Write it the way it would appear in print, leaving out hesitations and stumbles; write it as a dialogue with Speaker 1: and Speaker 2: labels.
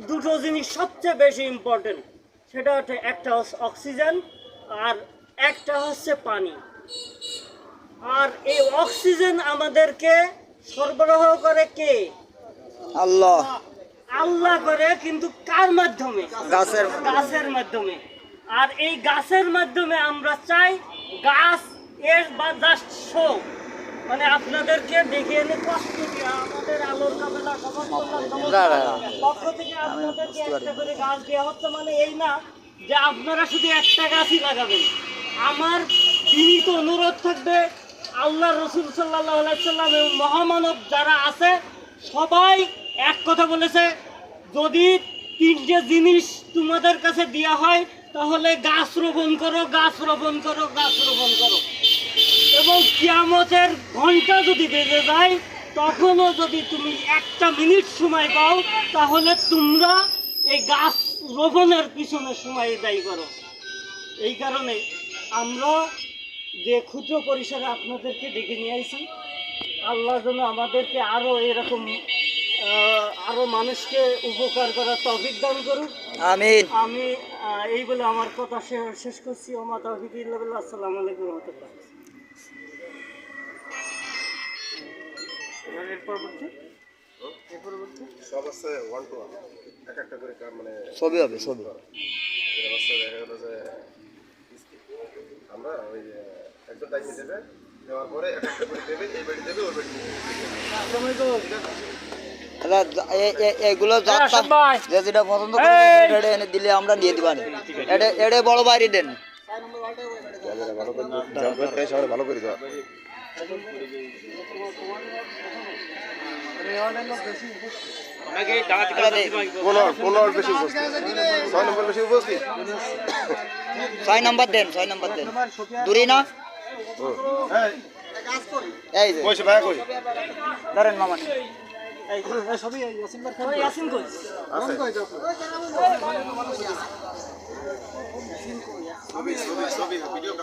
Speaker 1: দুটো জিনিস সবচেয়ে বেশি ইম্পর্টেন্ট, সেটা হচ্ছে একটা হচ্ছে অক্সিজেন আর একটা হচ্ছে পানি। আর এই অক্সিজেন আমাদেরকে সরবরাহ করে কে?
Speaker 2: আল্লাহ।
Speaker 1: আল্লাহ করে, কিন্তু কার মাধ্যমে? গাছের মাধ্যমে। আর এই গাছের মাধ্যমে আমরা চাই গাছ এর বা জাস্ট শো, মানে আপনাদেরকে দেখে এনে কষ্ট দিয়ে আমাদের আলোর কাবেলা পক্ষ থেকে আপনাদেরকে একটা করে গাছ দেওয়া হচ্ছে, মানে এই না যে আপনারা শুধু একটা গাছই লাগাবেন। আমার বিনীত অনুরোধ থাকবে, আল্লাহ রসুল সাল্লাল্লাহু আলাইহি সাল্লাম এবং মহামানব যারা আছে সবাই এক কথা বলেছে, যদি তিনটে জিনিস তোমাদের কাছে দেওয়া হয় তাহলে গাছ রোপণ করো, গাছ রোপণ করো, গাছ রোপণ করো। এবং কিয়ামতের ঘন্টা যদি বেজে যায় তখনও যদি তুমি একটা মিনিট সময় পাও তাহলে তোমরা এই গাছ রোপণের পিছনে সময় ব্যয় করো। এই কারণে আমরা যে ক্ষুদ্র পরিসরে আপনাদেরকে ডেকে নিয়ে আসি, আল্লাহ যেন আমাদেরকে আরও এরকম আরও মানুষকে উপকার করার তৌফিক দান করুন, আমিন। আমি এই বলে আমার কথা শেষ করছি। ওমা তৌফিক ইল্লা বিল্লাহ। আসসালামু আলাইকুম ওয়া রাহমাতুল্লাহ।
Speaker 3: সব আছে 1 to 1 এক একটা করে মানে
Speaker 2: ছবি হবে, ছবি
Speaker 3: এর অবস্থা দেখা গেল যে আমরা ওই একজন টাইম দেবে, দেওয়ার পরে এক একটা করে দেবে, এই বাড়ি দেবে ওই বাড়ি দেবে।
Speaker 2: এগুলো যেটা পছন্দ করে এনে দিলে আমরা দিয়ে দিবানি। এটা বড় বাইরে দেন,
Speaker 3: ভালো করে দেওয়া বেশি উপস্থিত, 6 নম্বর বেশি উপস্থিত।
Speaker 2: 6 নম্বর দেন, 6 নম্বর দেন। দূরি না এই যে
Speaker 3: কইছে ভাই, কই
Speaker 2: ধরেন মামা।
Speaker 1: সবই ইয়াসিন কই
Speaker 3: ছবি ভিডিও